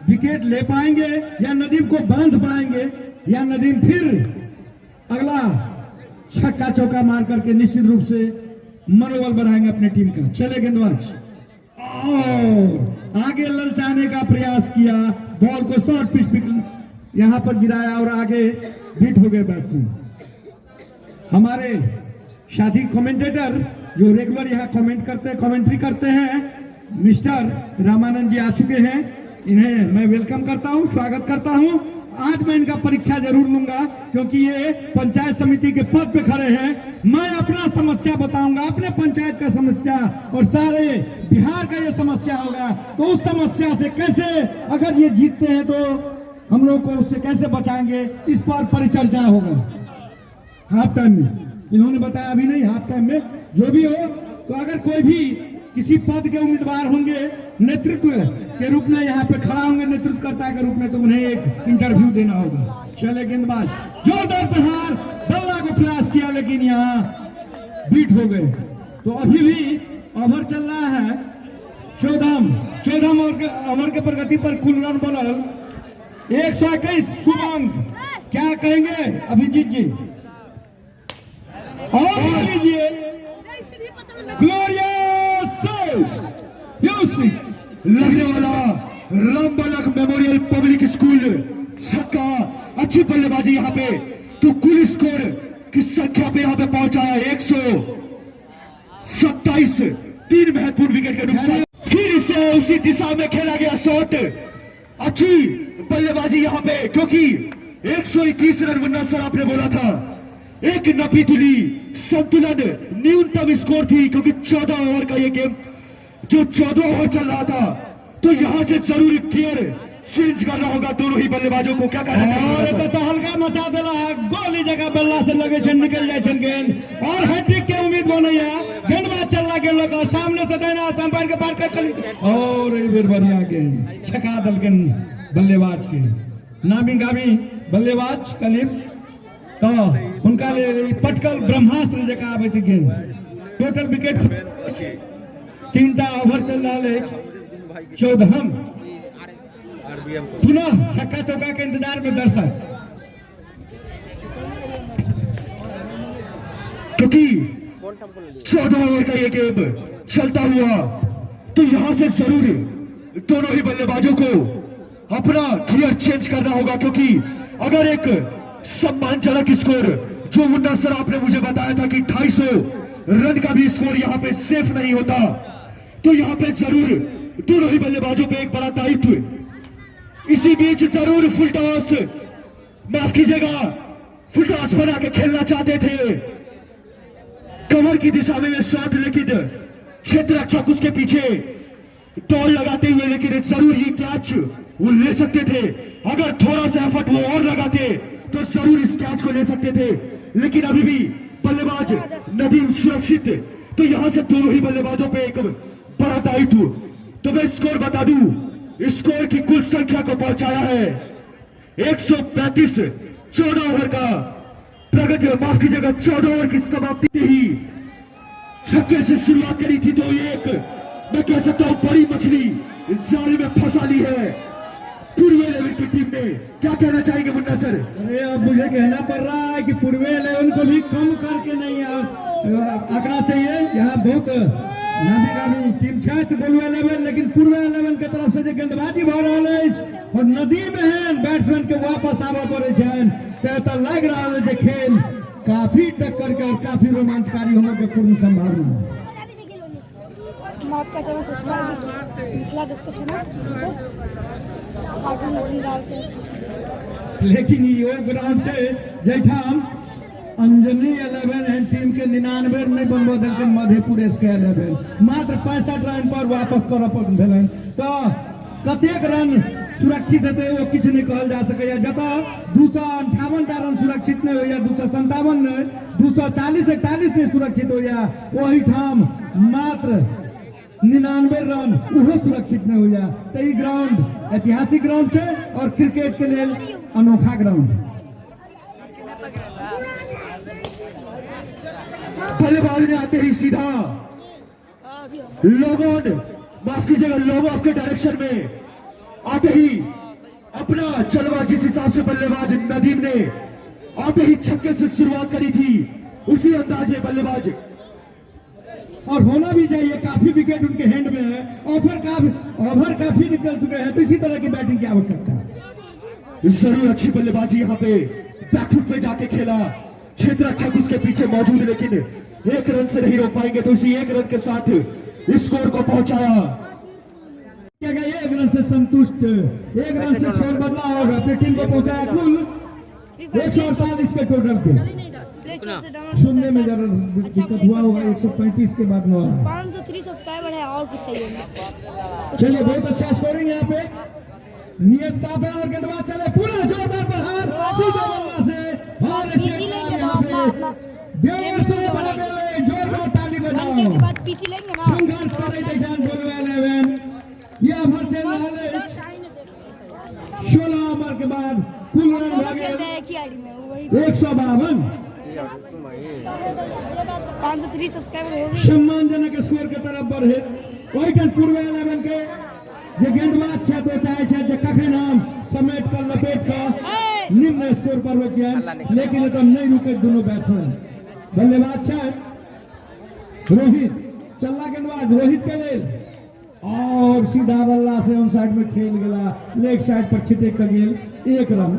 विकेट ले पाएंगे या नदीम को बांध पाएंगे, या नदीम फिर अगला छक्का चौका मार करके निश्चित रूप से मनोबल बढ़ाएंगे अपने टीम का। चले गेंदबाज और आगे ललचाने का प्रयास किया, बॉल को शॉर्ट पिच यहां पर गिराया और आगे हिट हो गए बैट्समैन। हमारे साथी कमेंटेटर जो रेगुलर यहाँ कमेंट्री करते हैं, मिस्टर रामानंद जी आ चुके हैं, इन्हें मैं वेलकम करता हूं, स्वागत करता हूं। आज मैं इनका परीक्षा जरूर लूंगा क्योंकि ये पंचायत समिति के पद पे खड़े हैं। मैं अपना समस्या बताऊंगा, अपने पंचायत का समस्या और सारे बिहार का ये समस्या होगा, तो उस समस्या से कैसे, अगर ये जीतते हैं तो हम लोग को उससे कैसे बचाएंगे, इस पर परिचर्चा होगा हाफ टाइम में। इन्होंने बताया अभी नहीं, हाफ टाइम में जो भी हो, तो अगर कोई भी किसी पद के उम्मीदवार होंगे नेतृत्व के रूप में यहाँ पे खड़ा होंगे नेतृत्वकर्ता के रूप में, तो उन्हें एक इंटरव्यू देना होगा। चले गेंदबाज, जोरदार प्रहार, बल्ला को प्रयास किया लेकिन यहाँ बीट हो गए। तो अभी भी ओवर चल रहा है 14 ओवर के प्रगति पर कुल रन बनल 121। शुभम क्या कहेंगे अभिजीत जी? और लीजिए लगने वाला रामबालक मेमोरियल पब्लिक स्कूल छक्का, अच्छी बल्लेबाजी यहाँ पे, तो कुल स्कोर की संख्या पे यहाँ पे पहुंचाया 127। 3 महत्वपूर्ण विकेट के नुकसान, फिर से उसी दिशा में खेला गया शॉट, अच्छी बल्लेबाजी यहाँ पे, क्योंकि 121 रन मुन्ना सर आपने बोला था, एक नपी तुली संतुलन न्यूनतम स्कोर थी, क्योंकि 14 ओवर का ये गेम जो 14 ओवर चल रहा था, तो यहाँ से जरूर गियर चेंज करना होगा दोनों ही बल्लेबाजों को। क्या कहना चाहिए? तो हल्का मचा दे रहा है, गोली जगह बल्ला से लगे छे निकल जाए छन गेंद, और हैट्रिक के उम्मीद बनैया, गेंदबाज चल रहा गेंद लगा सामने से देना संपान के पार कर, और एक बेर बढ़िया गेंद छका दल के बल्लेबाज के नामी गामी बल्लेबाज कलीब, तो उनका ले पटकल ब्रह्मास्त्र जगह आवे थी गेंद। टोटल विकेट 3टा ओवर चल रहा है 14। पुनः छक्का चौका के इंतजार में दर्शक, क्योंकि 14 ओवर का ये गेम चलता हुआ, तो यहां से जरूर दोनों ही बल्लेबाजों को अपना गियर चेंज करना होगा, क्योंकि अगर एक सम्मानजनक स्कोर जो मुन्ना सर आपने मुझे बताया था कि 250 रन का भी स्कोर यहाँ पे सेफ नहीं होता, तो यहाँ पे जरूर दोनों ही बल्लेबाजों पे एक बड़ा दायित्व। इसी बीच जरूर फुल टॉस, माफ कीजिएगा, फुल टॉस बना के खेलना चाहते थे कवर की दिशा में ये शॉट, लेकिन क्षेत्र रक्षक उसके पीछे दौड़ लगाते हुए, लेकिन जरूर ये कैच वो ले सकते थे, अगर थोड़ा सा एफर्ट वो और लगाते तो जरूर इस कैच को ले सकते थे, लेकिन अभी भी बल्लेबाज नदीम सुरक्षित। तो यहां से दोनों ही बल्लेबाजों पे एक बड़ा दायित्व। तो मैं स्कोर बता दूं, स्कोर की कुल संख्या को पहुंचाया है 135। 14 ओवर का प्रगति, माफ कीजिएगा 14 ओवर की समाप्ति ही छक्के से शुरुआत करी थी, तो एक मैं कह सकता हूं बड़ी मछली जाल में फंसा ली है पूर्वी 11 की टीम ने। क्या कहना चाहेंगे मुन्ना सर? अरे अब मुझे कहना पड़ रहा है कि पूर्वी 11 को भी कम करके नहीं आंकना चाहिए। यहाँ बहुत नामी गामी टीम है पूर्वी 11, लेकिन पूर्वी 11 के तरफ से गेंदबाजी भ रहा है और नदी में है बैट्समैन के वापस आवा पड़े तो लग रहा है खेल काफी टक्कर के और काफी रोमांचकारी होने के पूर्ण संभावना। आपका चैनल सब्सक्राइब मिथिला दस्तक है ना, कार्टून वोटिंग डालते हैं। लेकिन ये ग्राउंड है जैठाम अंजनी 11 एंड टीम के 99 नहीं बनबो देलके मधेपुर SK 11 मात्र 65 रन पर वापस कर अपन भेलन। तो कतेक रन सुरक्षित हेतै वो किछ नहीं कहल जा सकैया। जतऽ 258 रन सुरक्षित नहीं होइया, 257 नहीं, 240-41 नहीं सुरक्षित होइया, वही ठाम मात्र 99 रन उहो सुरक्षित नहीं होइया। तो ई ग्राउंड ऐतिहासिक ग्राउंड है और क्रिकेट के लिए अनोखा ग्राउंड। बल्लेबाज ने आते ही सीधा लोगों, माफ कीजिएगा लोगों के डायरेक्शन में आते ही अपना चलवा, जिस हिसाब से बल्लेबाज नदीम ने आते ही छक्के से शुरुआत करी थी, उसी अंदाज में बल्लेबाज और होना भी चाहिए। काफी विकेट उनके हैंड में है, ओवर काफी निकल चुके हैं, तो इसी तरह की बैटिंग की आवश्यकता है। जरूर अच्छी बल्लेबाजी यहाँ पे बैकफुट पे जाके खेला, क्षेत्र रक्षक उसके पीछे मौजूद, लेकिन एक रन से नहीं रोक पाएंगे, तो इसी एक रन के साथ स्कोर को पहुंचाया। एक रन से संतुष्ट, एक रन से छोड़ बदला और अपनी टीम को पहुंचाया कुल 148 के टोटल पे। सुनने में जरा दिक्कत हुआ होगा, 135 के बाद 503 सब्सक्राइबर है और कुछ चाहिए ना। चलिए बहुत अच्छा स्कोरिंग यहाँ पे, नियत साफ है और गेंदबाज चले पूरा जोरदार प्रहार सीधा बल्ला से और जोरदार ताली पीसी लेंगे ना संघर्ष करे देखन गोलू 11 ये ओवर चल रहा है 16 ओवर के बाद कुल रन दोनों भागे खेलते हैं एक ही आईडी में वही 152 503 सब्सक्राइबर हो गए सम्मानजनक स्कोर के तरफ बढ़े ओई कन पूर्व 11 के जे गेंदबाज छै तो चाहे छै जे कखन हम समेट कर लपेट कर निम्न स्कोर पर रोकिए लेकिन तो नहीं रुके दोनों बैट्समैन बल्लेबाज छै रोहित चल्ला गेंदबाज रोहित के लेल और सीधा बल्ला से ऑन साइड में खेल गया लेग साइड पर छिटक के गेल 1 रन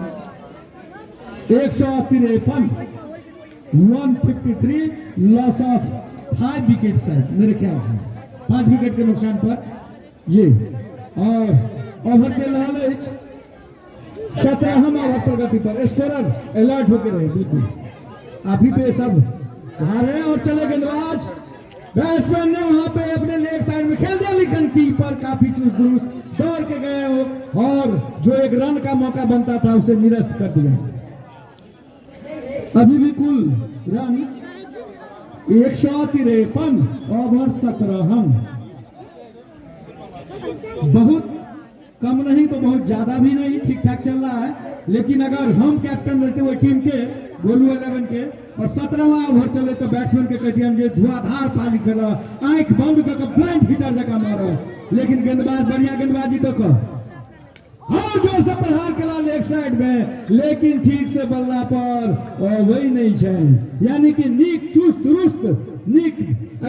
153 153 लॉस ऑफ 5 विकेट है मेरे ख्याल से 5 विकेट के नुकसान पर जी और ओवर चल रहा है 17वां ओवर प्रगति पर स्कोरर अलर्ट होकर रहे बिल्कुल आप ही पे सब आ रहे हैं और चले गेंदबाज बैट्समैन ने वहां पे अपने लेग साइड में खेल दिया लेकिन कीपर काफी चुस्त दुरुस्त दौड़ के गए हो और जो एक रन का मौका बनता था उसे निरस्त कर दिया अभी भी कुल रन 153 ओवर 17 बहुत कम नहीं तो बहुत ज्यादा भी नहीं ठीक ठाक चल रहा है लेकिन अगर हम कैप्टन रहते हुए टीम के गोलू 11 के और 17वां ओवर चले तो बैट्समैन के कटियन जे धुआंधार पानी कर आंख बंद करके ब्लाइंड हिटर जगह मारो लेकिन गेंदबाज बढ़िया गेंदबाजी तो कर और जो से प्रहार कला लेग साइड में लेकिन ठीक से बल्ला पर और वही नहीं है यानी कि नीक चुस्त दुरुस्त नीक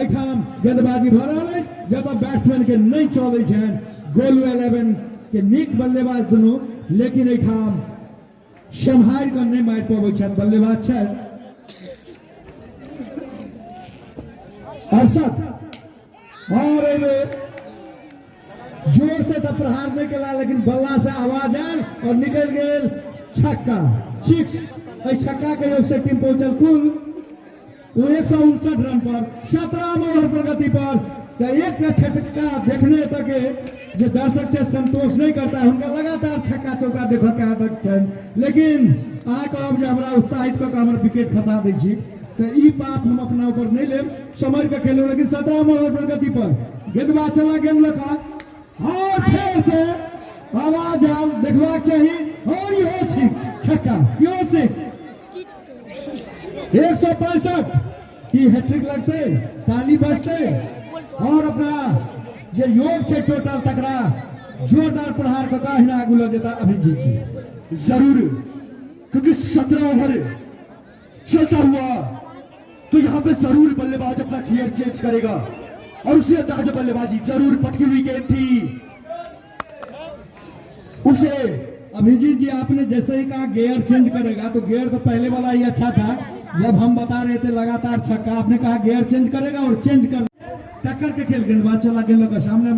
एठाम गेंदबाजी भ रहा है जब बैट्समैन के नहीं चले है गोलू 11 के नीक बल्लेबाज दोनों लेकिन एठाम संभाल कर नहीं मार पाबे छै बल्लेबाज छै अरशद और जोर से तो प्रहार नहीं करा लेकिन बल्ला से आवाज आयल और निकल गए छक्का 6 छक्का के योग से टीम पहुंचल कुल 159 रन पर 17वां ओवर प्रगति पर एक छक्का देखने तक जो दर्शक से संतोष नहीं करता है उनका लगातार छक्का चौका देखो क्या तक लेकिन अब जो हमारा उत्साहित कर हमारा विकेट फंसा दी छी तो ई पाप हम अपना ऊपर नहीं ले समझ के खेलो लेकिन 17वां ओवर प्रगति पर गेंदबाज चला गेंद लगा और फिर से आवाज आल देखवा चाहिए और ये छक्का यो 165 की हैट्रिक लगते ताली बजते और अपना जो योग से टोटल तकरा जोरदार प्रहार का कहना आगू लग जाता अभिजीत जी जरूर क्योंकि 17 ओवर चलता हुआ तो यहाँ पे जरूर बल्लेबाज अपना गियर चेंज करेगा और उसी अंदाज में बल्लेबाजी जरूर पटकी हुई गेंद थी उसे अभिजीत जी आपने जैसे ही कहा गियर चेंज करेगा तो गियर तो पहले वाला ही अच्छा था जब हम बता रहे थे लगातार छक्का आपने कहा गियर चेंज करेगा और चेंज कर टक्कर के खेल गेंदबाज चला गेंद का सामने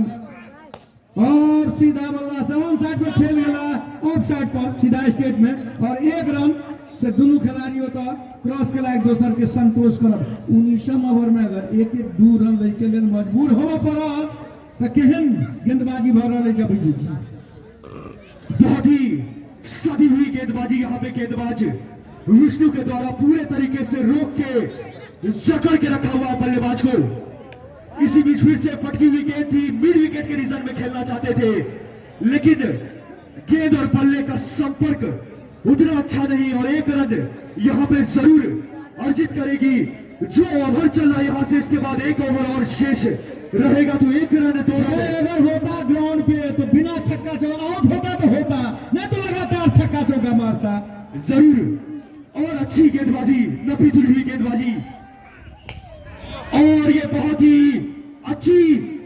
और सीधा बल्ला से ऑन साइड पर खेल गया ऑफ साइड पर सीधा स्टेट में और 1 रन से दोनों खिलाड़ियों का क्रॉस के लायक दोसर के संतोष करब 19वां ओवर में अगर 1-2 रन ले के लिए मजबूर होबे पड़ा तो केहन गेंदबाजी भ रहा है जब अभिजीत जी बहुत ही सदी हुई गेंदबाजी यहाँ पे गेंदबाज विष्णु के द्वारा पूरे तरीके से रोक के जकड़ के रखा हुआ बल्लेबाज को इसी बीच फिर से फटकी हुई गेंद थी मिड विकेट के रीजन में खेलना चाहते थे लेकिन गेंद और बल्ले का संपर्क उतना अच्छा नहीं और 1 रन यहाँ पे जरूर अर्जित करेगी जो ओवर चल रहा है यहाँ से इसके बाद 1 ओवर और शेष रहेगा तो 1 रन 2 अगर होता ग्राउंड पे तो बिना छक्का चौका आउट होता तो होता नहीं तो लगातार छक्का चौका मारता जरूर और अच्छी गेंदबाजी नपी तुली हुई गेंदबाजी और ये बहुत ही अच्छी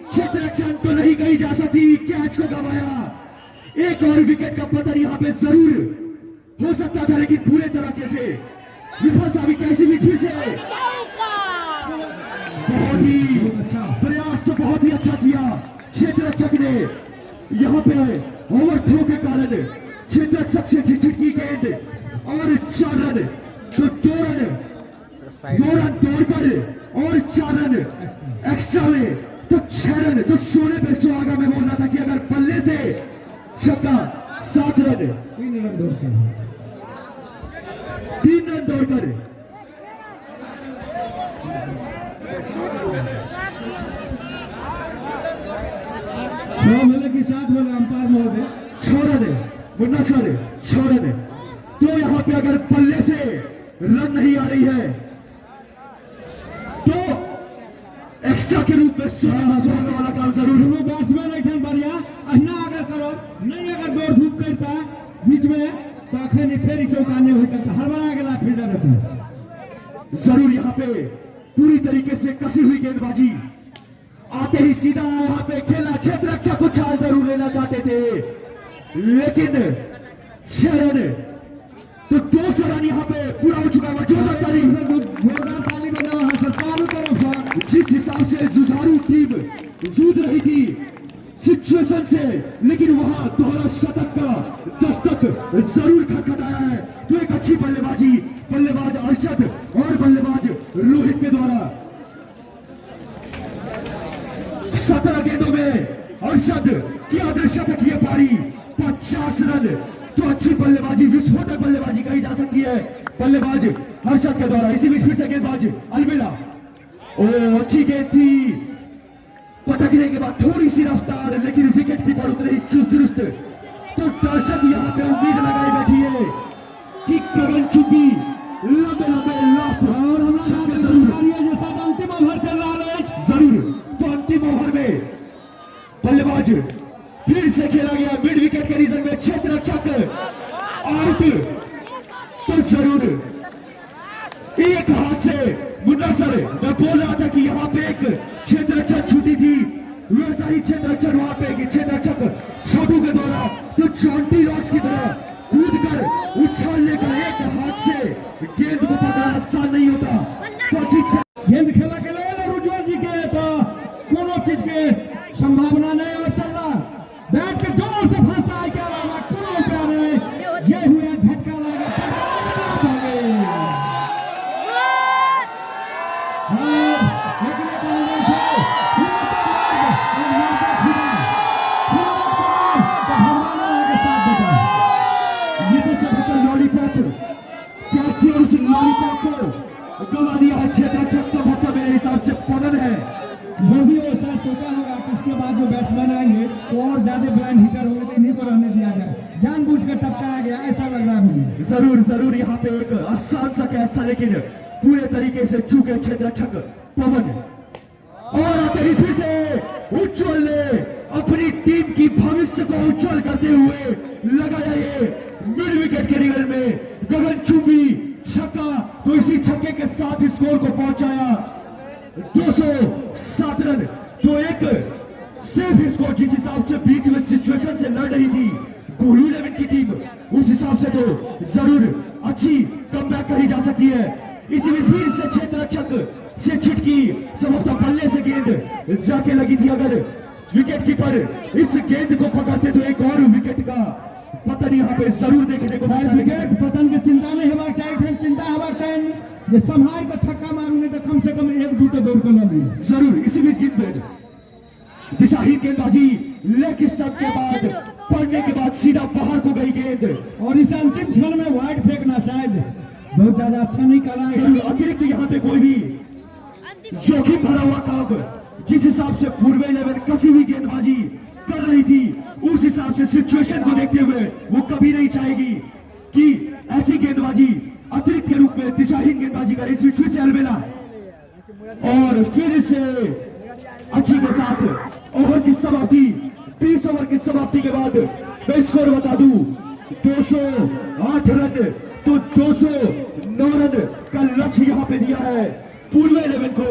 क्षेत्र रक्षण तो नहीं कही जा सकती कैच को गवाया 1 और विकेट का पतन यहाँ पे जरूर हो सकता था लेकिन पूरे तरीके से विफल साबित कैसी भी फिर से बहुत ही प्रयास तो बहुत ही अच्छा किया क्षेत्र रक्षक ने यहाँ पे ओवरथ्रो के कारण क्षेत्र रक्षक से छिटकी गेंद और 4 रन तो 2 रन दौड़कर और 4 रन एक्स्ट्रा में तो 6 रन तो सोने पे सुहागा में बोल रहा था कि अगर पल्ले से छक्का 7 रन 3 रन दौड़कर छह बोले कि सात बोले अंपायर महोदय? 6 रन है मुन्ना सर, 6 रन है। तो यहाँ पे अगर पल्ले से रन नहीं आ रही है तो एक्स्ट्रा के रूप में 16 वाला काम जरूर है। दोनों बैट्समैन ऐठन बढ़िया अहिना अगर करो नहीं, अगर दौड़ धूप करता बीच में तो अखन फिर चौकाने हो करता हर बड़ा गेला फील्डर रहता। जरूर यहाँ पे पूरी तरीके से कसी हुई गेंदबाजी, आते ही सीधा यहाँ पे खेला, क्षेत्र रक्षा को चाल जरूर लेना चाहते थे लेकिन 6 रन, तो 200 रन यहाँ पे पूरा हो चुका है। जोरदार ताली बजाओ हर सर चारों तरफ। जिस हिसाब से जुझारू टीम जूझ रही थी सिचुएशन से, लेकिन वहां दोहरा शतक का दस्तक जरूर खटखटाया है। तो एक अच्छी बल्लेबाजी, बल्लेबाज अर्शद और बल्लेबाज रोहित के द्वारा 17 गेंदों में अर्शद की अर्धशतक ये पारी 50 रन। तो अच्छी बल्लेबाजी, विस्फोटक बल्लेबाजी कही जा सकती है बल्लेबाज अर्शद के द्वारा। इसी बीच फिर से गेंदबाज अलविदा, ओ अच्छी गेंद थी, पटकने के बाद थोड़ी सी रफ्तार, लेकिन विकेट कीपर उतरे ही चुस्त दुरुस्त। तो दर्शक यहाँ पे उम्मीद लगाई बैठी है कि गगनचुंबी लंबे लंबे लॉफ्ट और हम जरूर जैसा अंतिम ओवर चल रहा है जरूर। तो अंतिम ओवर में बल्लेबाज फिर से खेला गया मिड विकेट के रीजन में, क्षेत्र रक्षक आउट। तो जरूर एक हाथ से मुन्ना सर मैं बोल रहा था कि यहाँ पे एक क्षेत्र रक्षक छूटी थी, वैसा ही क्षेत्र रक्षक वहां पे एक क्षेत्र रक्षक छोटू के द्वारा तो जॉन्टी रॉड्स की तरह कूद कर उछालने का एक हाथ से गेंद को पकड़ना आसान नहीं होता। तो अच्छी गेंद खेला के लिए रुजवार जी के तो कोनो चीज के संभावना नहीं और चल रहा बैट के जोर से फंसता है, क्या लगा कोनो प्यारे ये हुआ झटका लगा लॉलीपॉप कैसे उस लॉलीपॉप को गवा दिया है क्षेत्र रक्षक संभवतः मेरे हिसाब से पवन है। जो भी वो सर सोचा होगा कि इसके बाद जो बैट्समैन आएंगे तो और ज्यादा ब्लाइंड हिटर होंगे तो इन्हीं को रहने दिया जाए, जानबूझ कर टपकाया गया ऐसा लग रहा है मुझे। जरूर जरूर यहाँ पे एक आसान सा कैच था, लेकिन पूरे तरीके से चूके क्षेत्र रक्षक पवन और आते ही फिर से उज्जवल ने अपनी टीम की भविष्य को उज्जवल करते हुए लगाया ये मिड विकेट के रिगल में गगनचुंबी छक्का। तो इसी छक्के के साथ स्कोर को पहुंचाया 207 रन। तो एक सेफ स्कोर, जिस हिसाब से बीच में सिचुएशन से लड़ रही थी कोहलू 11 की टीम, उस हिसाब से तो जरूर अच्छी कमबैक करी जा सकती है। इसी में फिर से क्षेत्र रक्षक से छिटकी, संभवतः बल्ले से गेंद जाके लगी थी। अगर विकेट कीपर इस गेंद को पकड़ते तो एक और विकेट का पतन यहाँ पे जरूर देखने को मिला। विकेट पतन की चिंता नहीं होगा चाहिए, चिंता होगा चाहिए ये संभाल कर छक्का मारूंगे तो कम से कम 1-2 तो दौड़ कर लगी जरूर। इसी बीच गेंद दिशाहीन गेंदबाजी लेग स्टंप के बाद पड़ने के बाद सीधा बाहर को गई गेंद, और इस अंतिम क्षण में वाइड फेंकना शायद बहुत ज्यादा अच्छा नहीं कर रहा है। अतिरिक्त यहाँ पे कोई भी जोखिम भरा हुआ काम, जिस हिसाब से पूर्व 11 कसी हुई गेंदबाजी कर रही थी, उस हिसाब से सिचुएशन को देखते हुए वो कभी नहीं चाहेगी कि ऐसी गेंदबाजी अतिरिक्त के रूप में दिशाहीन गेंदबाजी करे। इसमें फिर से अलबेला और फिर से अच्छी के साथ ओवर की समाप्ति, 20 ओवर की समाप्ति के बाद मैं स्कोर बता दूं 208 रन। तो 209 रन का लक्ष्य यहाँ पे दिया है पूर्व 11 को।